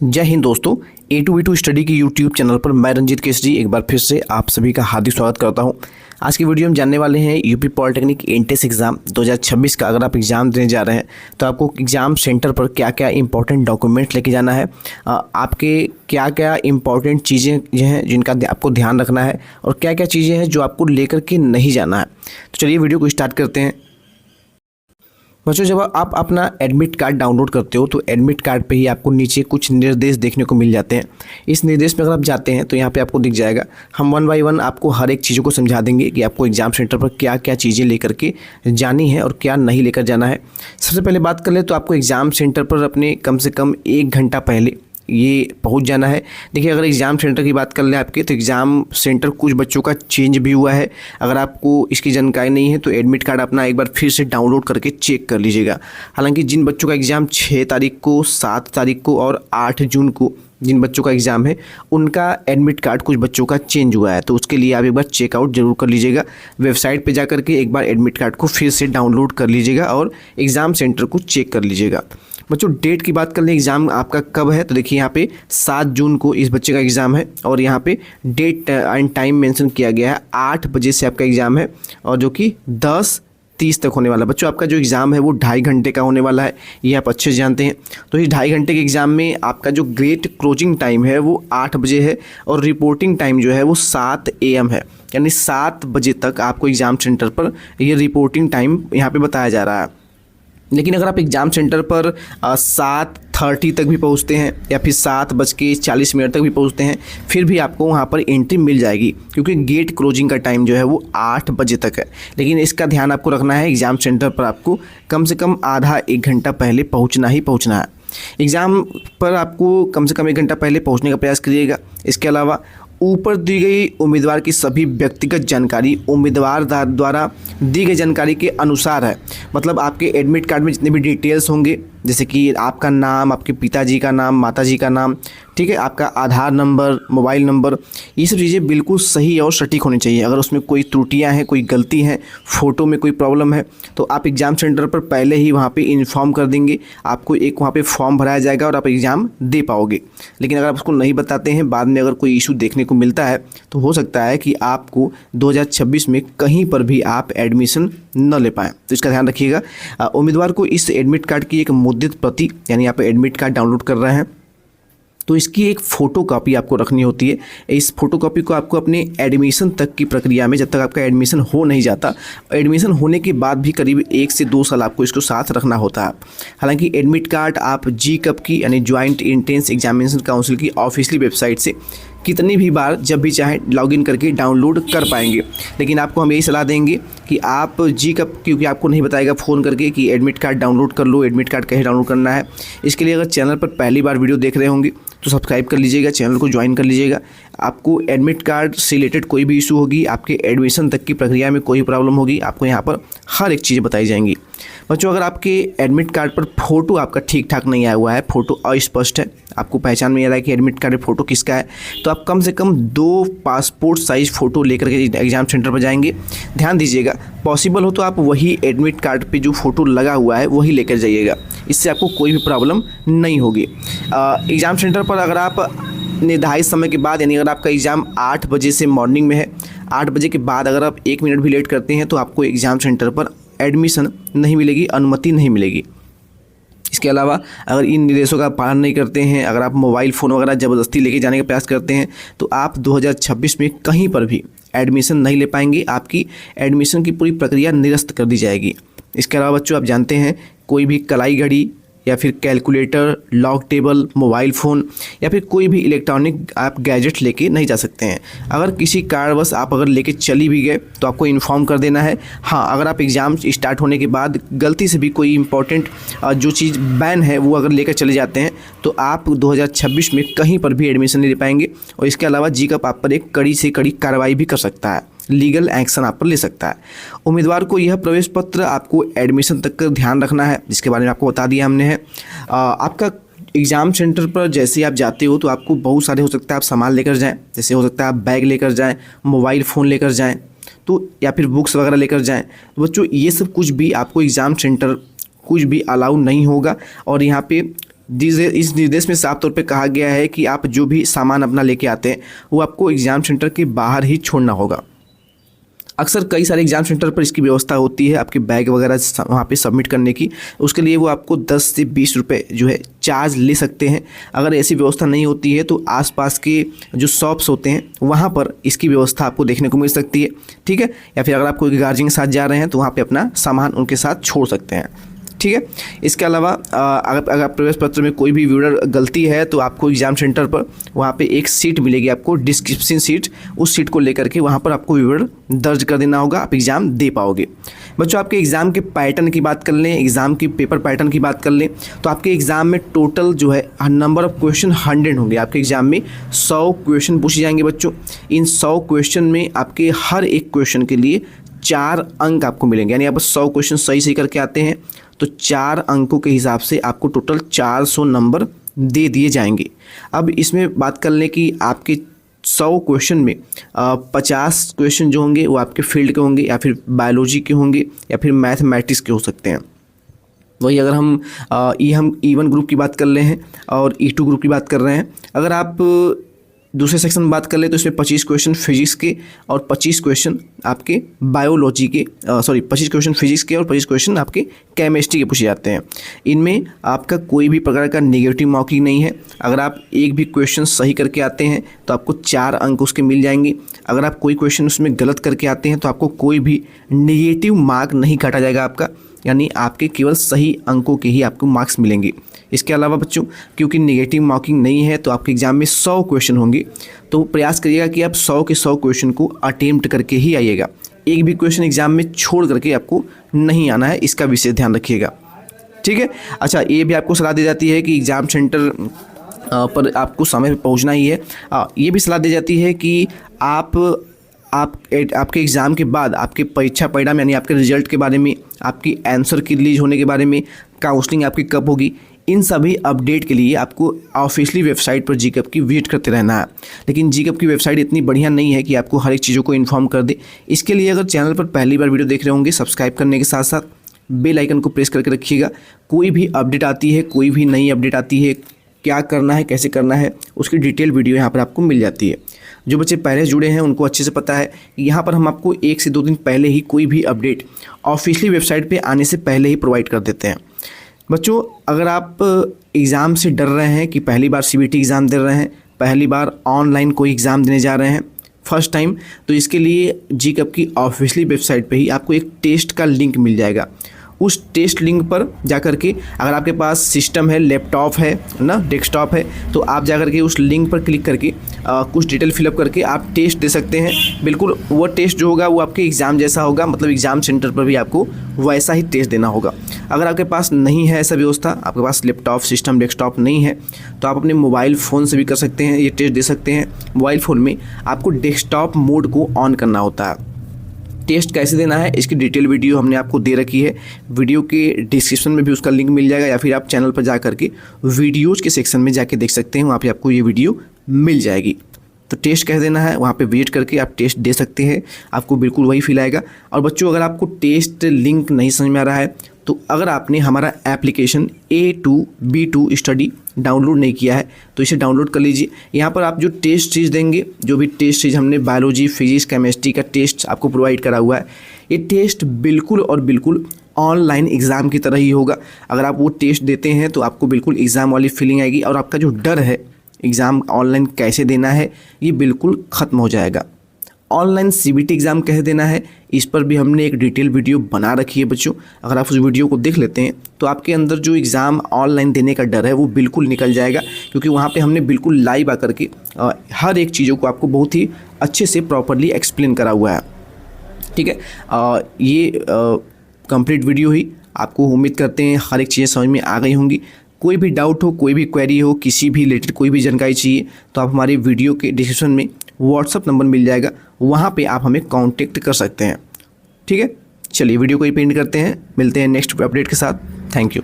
जय हिंद दोस्तों, A2V2 study की यूट्यूब चैनल पर मैं रंजीत केसरी एक बार फिर से आप सभी का हार्दिक स्वागत करता हूं। आज की वीडियो में जानने वाले हैं यूपी पॉलिटेक्निक एंट्रेंस एग्जाम 2026 का। अगर आप एग्ज़ाम देने जा रहे हैं तो आपको एग्ज़ाम सेंटर पर क्या क्या इंपॉर्टेंट डॉक्यूमेंट लेके जाना है, आपके क्या क्या इंपॉर्टेंट चीज़ें हैं जिनका आपको ध्यान रखना है और क्या क्या चीज़ें हैं जो आपको लेकर के नहीं जाना है। तो चलिए वीडियो को स्टार्ट करते हैं। बच्चों, जब आप अपना एडमिट कार्ड डाउनलोड करते हो तो एडमिट कार्ड पे ही आपको नीचे कुछ निर्देश देखने को मिल जाते हैं। इस निर्देश में अगर आप जाते हैं तो यहाँ पे आपको दिख जाएगा। हम वन बाय वन आपको हर एक चीज़ों को समझा देंगे कि आपको एग्जाम सेंटर पर क्या क्या चीज़ें लेकर के जानी है और क्या नहीं लेकर जाना है। सबसे पहले बात कर ले तो आपको एग्ज़ाम सेंटर पर अपने कम से कम 1 घंटा पहले ये पहुंच जाना है। देखिए, अगर एग्ज़ाम सेंटर की बात कर लें आपके, तो एग्ज़ाम सेंटर कुछ बच्चों का चेंज भी हुआ है। अगर आपको इसकी जानकारी नहीं है तो एडमिट कार्ड अपना एक बार फिर से डाउनलोड करके चेक कर लीजिएगा। हालांकि जिन बच्चों का एग्ज़ाम 6 तारीख को, 7 तारीख को और 8 जून को जिन बच्चों का एग्ज़ाम है उनका एडमिट कार्ड कुछ बच्चों का चेंज हुआ है, तो उसके लिए आप एक बार चेकआउट जरूर कर लीजिएगा। वेबसाइट पे जा कर के एक बार एडमिट कार्ड को फिर से डाउनलोड कर लीजिएगा और एग्ज़ाम सेंटर को चेक कर लीजिएगा। बच्चों, डेट की बात कर लें एग्ज़ाम आपका कब है, तो देखिए यहाँ पे 7 जून को इस बच्चे का एग्ज़ाम है और यहाँ पे डेट एंड टाइम मेंशन किया गया है। 8 बजे से आपका एग्ज़ाम है और जो कि 10:30 तक होने वाला है। बच्चों, आपका जो एग्ज़ाम है वो 2.5 घंटे का होने वाला है, ये आप अच्छे से जानते हैं। तो इस 2.5 घंटे के एग्ज़ाम में आपका जो ग्रेट क्लोजिंग टाइम है वो 8 बजे है और रिपोर्टिंग टाइम जो है वो 7 AM है। यानी 7 बजे तक आपको एग्ज़ाम सेंटर पर ये रिपोर्टिंग टाइम यहाँ पर बताया जा रहा है। लेकिन अगर आप एग्ज़ाम सेंटर पर 7:30 तक भी पहुंचते हैं या फिर 7:40 तक भी पहुंचते हैं, फिर भी आपको वहां पर एंट्री मिल जाएगी, क्योंकि गेट क्लोजिंग का टाइम जो है वो 8 बजे तक है। लेकिन इसका ध्यान आपको रखना है, एग्ज़ाम सेंटर पर आपको कम से कम आधा 1 घंटा पहले पहुँचना ही पहुँचना है। एग्ज़ाम पर आपको कम से कम 1 घंटा पहले पहुँचने का प्रयास करिएगा। इसके अलावा ऊपर दी गई उम्मीदवार की सभी व्यक्तिगत जानकारी उम्मीदवार द्वारा दी गई जानकारी के अनुसार है। मतलब आपके एडमिट कार्ड में जितने भी डिटेल्स होंगे, जैसे कि आपका नाम, आपके पिताजी का नाम, माताजी का नाम, ठीक है, आपका आधार नंबर, मोबाइल नंबर, ये सब चीज़ें बिल्कुल सही और सटीक होनी चाहिए। अगर उसमें कोई त्रुटियां हैं, कोई गलती है, फ़ोटो में कोई प्रॉब्लम है, तो आप एग्ज़ाम सेंटर पर पहले ही वहाँ पे इन्फॉर्म कर देंगे। आपको एक वहाँ पे फॉर्म भराया जाएगा और आप एग्ज़ाम दे पाओगे। लेकिन अगर आप उसको नहीं बताते हैं, बाद में अगर कोई इशू देखने को मिलता है तो हो सकता है कि आपको 2026 में कहीं पर भी आप एडमिशन न ले पाएँ। तो इसका ध्यान रखिएगा। उम्मीदवार को इस एडमिट कार्ड की एक मुद्रित प्रति, यानी आप एडमिट कार्ड डाउनलोड कर रहे हैं तो इसकी एक फ़ोटो कॉपी आपको रखनी होती है। इस फोटो कॉपी को आपको अपने एडमिशन तक की प्रक्रिया में, जब तक आपका एडमिशन हो नहीं जाता, एडमिशन होने के बाद भी करीब 1 से 2 साल आपको इसको साथ रखना होता है। हालांकि एडमिट कार्ड आप GCAP की, यानी ज्वाइंट एंट्रेंस एग्जामिनेशन काउंसिल की ऑफिशियली वेबसाइट से कितनी भी बार जब भी चाहें लॉगिन करके डाउनलोड कर पाएंगे। लेकिन आपको हम यही सलाह देंगे कि आप GCAP, क्योंकि आपको नहीं बताएगा फ़ोन करके कि एडमिट कार्ड डाउनलोड कर लो, एडमिट कार्ड कैसे डाउनलोड करना है। इसके लिए अगर चैनल पर पहली बार वीडियो देख रहे होंगे तो सब्सक्राइब कर लीजिएगा, चैनल को ज्वाइन कर लीजिएगा। आपको एडमिट कार्ड से रिलेटेड कोई भी इशू होगी, आपके एडमिशन तक की प्रक्रिया में कोई प्रॉब्लम होगी, आपको यहाँ पर हर एक चीज़ बताई जाएंगी। बच्चों, अगर आपके एडमिट कार्ड पर फ़ोटो आपका ठीक ठाक नहीं आया हुआ है, फ़ोटो अस्पष्ट है, आपको पहचान में आ रहा है कि एडमिट कार्ड में फ़ोटो किसका है, तो आप कम से कम 2 पासपोर्ट साइज़ फ़ोटो लेकर के एग्ज़ाम सेंटर पर जाएंगे। ध्यान दीजिएगा, पॉसिबल हो तो आप वही एडमिट कार्ड पे जो फ़ोटो लगा हुआ है वही लेकर जाइएगा, इससे आपको कोई भी प्रॉब्लम नहीं होगी। एग्ज़ाम सेंटर पर अगर आप निर्धारित समय के बाद, यानी अगर आपका एग्ज़ाम 8 बजे से मॉर्निंग में है, 8 बजे के बाद अगर आप 1 मिनट भी लेट करते हैं तो आपको एग्ज़ाम सेंटर पर एडमिशन नहीं मिलेगी, अनुमति नहीं मिलेगी। इसके अलावा अगर इन निर्देशों का पालन नहीं करते हैं, अगर आप मोबाइल फ़ोन वगैरह ज़बरदस्ती लेके जाने का प्रयास करते हैं तो आप 2026 में कहीं पर भी एडमिशन नहीं ले पाएंगे। आपकी एडमिशन की पूरी प्रक्रिया निरस्त कर दी जाएगी। इसके अलावा बच्चों, आप जानते हैं कोई भी कलाई घड़ी या फिर calculator, log table, mobile phone या फिर कोई भी इलेक्ट्रॉनिक आप गैजेट लेके नहीं जा सकते हैं। अगर किसी कारणवश आप अगर लेके चली भी गए तो आपको इन्फॉर्म कर देना है। हाँ, अगर आप एग्ज़ाम स्टार्ट होने के बाद गलती से भी कोई इंपॉर्टेंट जो चीज़ बैन है वो अगर लेकर चले जाते हैं तो आप 2026 में कहीं पर भी एडमिशन नहीं ले पाएंगे। और इसके अलावा GCAP आप पर एक कड़ी से कड़ी कार्रवाई भी कर सकता है, लीगल एक्शन आप पर ले सकता है। उम्मीदवार को यह प्रवेश पत्र आपको एडमिशन तक का ध्यान रखना है, जिसके बारे में आपको बता दिया हमने है। आपका एग्ज़ाम सेंटर पर जैसे ही आप जाते हो तो आपको बहुत सारे, हो सकता है आप सामान लेकर जाएं, जैसे हो सकता है आप बैग लेकर जाएं, मोबाइल फ़ोन लेकर जाएं, तो या फिर बुक्स वगैरह लेकर जाएं। तो बच्चों, ये सब कुछ भी आपको एग्ज़ाम सेंटर कुछ भी अलाउ नहीं होगा। और यहाँ पे इस निर्देश में साफ तौर पे कहा गया है कि आप जो भी सामान अपना लेके आते हैं वो आपको एग्ज़ाम सेंटर के बाहर ही छोड़ना होगा। अक्सर कई सारे एग्ज़ाम सेंटर पर इसकी व्यवस्था होती है आपके बैग वगैरह वहाँ पे सबमिट करने की, उसके लिए वो आपको 10 से 20 रुपये जो है चार्ज ले सकते हैं। अगर ऐसी व्यवस्था नहीं होती है तो आसपास के जो शॉप्स होते हैं वहाँ पर इसकी व्यवस्था आपको देखने को मिल सकती है, ठीक है। या फिर अगर आप कोई गार्जियन के साथ जा रहे हैं तो वहाँ पर अपना सामान उनके साथ छोड़ सकते हैं, ठीक है। इसके अलावा अगर प्रवेश पत्र में कोई भी व्यूअर गलती है तो आपको एग्ज़ाम सेंटर पर वहाँ पे एक सीट मिलेगी आपको, डिस्क्रिप्शन सीट, उस सीट को लेकर के वहाँ पर आपको व्यूअर दर्ज कर देना होगा, आप एग्ज़ाम दे पाओगे। बच्चों आपके एग्ज़ाम के पैटर्न की बात कर लें, एग्ज़ाम की पेपर पैटर्न की बात कर लें तो आपके एग्ज़ाम में टोटल जो है नंबर ऑफ़ क्वेश्चन 100 होंगे। आपके एग्ज़ाम में 100 क्वेश्चन पूछे जाएंगे बच्चों। इन 100 क्वेश्चन में आपके हर एक क्वेश्चन के लिए 4 अंक आपको मिलेंगे, यानी आप 100 क्वेश्चन सही करके आते हैं तो 4 अंकों के हिसाब से आपको टोटल 400 नंबर दे दिए जाएंगे। अब इसमें बात कर लें कि आपके 100 क्वेश्चन में 50 क्वेश्चन जो होंगे वो आपके फील्ड के होंगे, या फिर बायोलॉजी के होंगे, या फिर मैथमेटिक्स के हो सकते हैं। वही अगर हम E1 ग्रुप की बात कर रहे हैं और E2 ग्रुप की बात कर रहे हैं, अगर आप दूसरे सेक्शन में बात कर ले तो इसमें 25 क्वेश्चन फिजिक्स के और 25 क्वेश्चन आपके बायोलॉजी के 25 क्वेश्चन फिजिक्स के और 25 क्वेश्चन आपके केमिस्ट्री के पूछे जाते हैं। इनमें आपका कोई भी प्रकार का नेगेटिव मार्किंग नहीं है। अगर आप एक भी क्वेश्चन सही करके आते हैं तो आपको 4 अंक उसके मिल जाएंगे। अगर आप कोई क्वेश्चन उसमें गलत करके आते हैं तो आपको कोई भी नेगेटिव मार्क नहीं काटा जाएगा आपका, यानी आपके केवल सही अंकों के ही आपको मार्क्स मिलेंगे। इसके अलावा बच्चों क्योंकि नेगेटिव मार्किंग नहीं है तो आपके एग्ज़ाम में 100 क्वेश्चन होंगे, तो प्रयास करिएगा कि आप 100 के 100 क्वेश्चन को अटेम्प्ट करके ही आइएगा। एक भी क्वेश्चन एग्ज़ाम में छोड़ करके आपको नहीं आना है, इसका विशेष ध्यान रखिएगा, ठीक है। अच्छा, ये भी आपको सलाह दी जाती है कि एग्ज़ाम सेंटर पर आपको समय पर पहुँचना ही है। ये भी सलाह दी जाती है कि आपके एग्ज़ाम के बाद आपके परीक्षा परिणाम यानी आपके रिजल्ट के बारे में, आपकी आंसर की रिलीज होने के बारे में, काउंसलिंग आपकी कब होगी, इन सभी अपडेट के लिए आपको ऑफिशियली वेबसाइट पर जीकैप की विजिट करते रहना है। लेकिन जीकैप की वेबसाइट इतनी बढ़िया नहीं है कि आपको हर एक चीज़ों को इन्फॉर्म कर दे। इसके लिए अगर चैनल पर पहली बार वीडियो देख रहे होंगे, सब्सक्राइब करने के साथ साथ बेल आइकन को प्रेस करके रखिएगा। कोई भी अपडेट आती है, कोई भी नई अपडेट आती है, क्या करना है, कैसे करना है, उसकी डिटेल वीडियो यहाँ पर आपको मिल जाती है। जो बच्चे पहले जुड़े हैं उनको अच्छे से पता है कि यहाँ पर हम आपको 1 से 2 दिन पहले ही कोई भी अपडेट ऑफिशियली वेबसाइट पे आने से पहले ही प्रोवाइड कर देते हैं। बच्चों अगर आप एग्ज़ाम से डर रहे हैं कि पहली बार CBT एग्ज़ाम दे रहे हैं, पहली बार ऑनलाइन कोई एग्ज़ाम देने जा रहे हैं फर्स्ट टाइम, तो इसके लिए जीकैप की ऑफिशियली वेबसाइट पे ही आपको एक टेस्ट का लिंक मिल जाएगा। उस टेस्ट लिंक पर जाकर के अगर आपके पास सिस्टम है, लैपटॉप है ना, डेस्कटॉप है, तो आप जाकर के उस लिंक पर क्लिक करके कुछ डिटेल फिलअप करके आप टेस्ट दे सकते हैं। बिल्कुल वो टेस्ट जो होगा वो आपके एग्ज़ाम जैसा होगा, मतलब एग्ज़ाम सेंटर पर भी आपको वैसा ही टेस्ट देना होगा। अगर आपके पास नहीं है ऐसा व्यवस्था, आपके पास लैपटॉप, सिस्टम, डेस्कटॉप नहीं है, तो आप अपने मोबाइल फ़ोन से भी कर सकते हैं, ये टेस्ट दे सकते हैं। मोबाइल फ़ोन में आपको डेस्कटॉप मोड को ऑन करना होता है। टेस्ट कैसे देना है इसकी डिटेल वीडियो हमने आपको दे रखी है, वीडियो के डिस्क्रिप्शन में भी उसका लिंक मिल जाएगा, या फिर आप चैनल पर जा करके वीडियोज़ के सेक्शन में जाके देख सकते हैं, वहाँ पे आपको ये वीडियो मिल जाएगी। तो टेस्ट कैसे देना है वहाँ पे विजिट करके आप टेस्ट दे सकते हैं, आपको बिल्कुल वही फील आएगा। और बच्चों अगर आपको टेस्ट लिंक नहीं समझ में आ रहा है तो अगर आपने हमारा एप्लीकेशन A2B2 स्टडी डाउनलोड नहीं किया है तो इसे डाउनलोड कर लीजिए। यहाँ पर आप जो टेस्ट सीरीज देंगे, जो भी टेस्ट सीरीज हमने बायोलॉजी, फिजिक्स, केमिस्ट्री का टेस्ट आपको प्रोवाइड करा हुआ है, ये टेस्ट बिल्कुल और बिल्कुल ऑनलाइन एग्ज़ाम की तरह ही होगा। अगर आप वो टेस्ट देते हैं तो आपको बिल्कुल एग्ज़ाम वाली फीलिंग आएगी और आपका जो डर है एग्ज़ाम ऑनलाइन कैसे देना है ये बिल्कुल ख़त्म हो जाएगा। ऑनलाइन CBT एग्ज़ाम कैसे देना है इस पर भी हमने एक डिटेल वीडियो बना रखी है बच्चों। अगर आप उस वीडियो को देख लेते हैं तो आपके अंदर जो एग्ज़ाम ऑनलाइन देने का डर है वो बिल्कुल निकल जाएगा, क्योंकि वहाँ पे हमने बिल्कुल लाइव आकर के हर एक चीज़ों को आपको बहुत ही अच्छे से प्रॉपरली एक्सप्लेन करा हुआ है, ठीक है। ये कंप्लीट वीडियो ही आपको उम्मीद करते हैं हर एक चीज़ें समझ में आ गई होंगी। कोई भी डाउट हो, कोई भी क्वेरी हो, किसी भी रिलेटेड कोई भी जानकारी चाहिए तो आप हमारी वीडियो के डिस्क्रिप्शन में व्हाट्सअप नंबर मिल जाएगा, वहाँ पे आप हमें कांटेक्ट कर सकते हैं, ठीक है। चलिए वीडियो को ही पेंड करते हैं, मिलते हैं नेक्स्ट अपडेट के साथ। Thank you.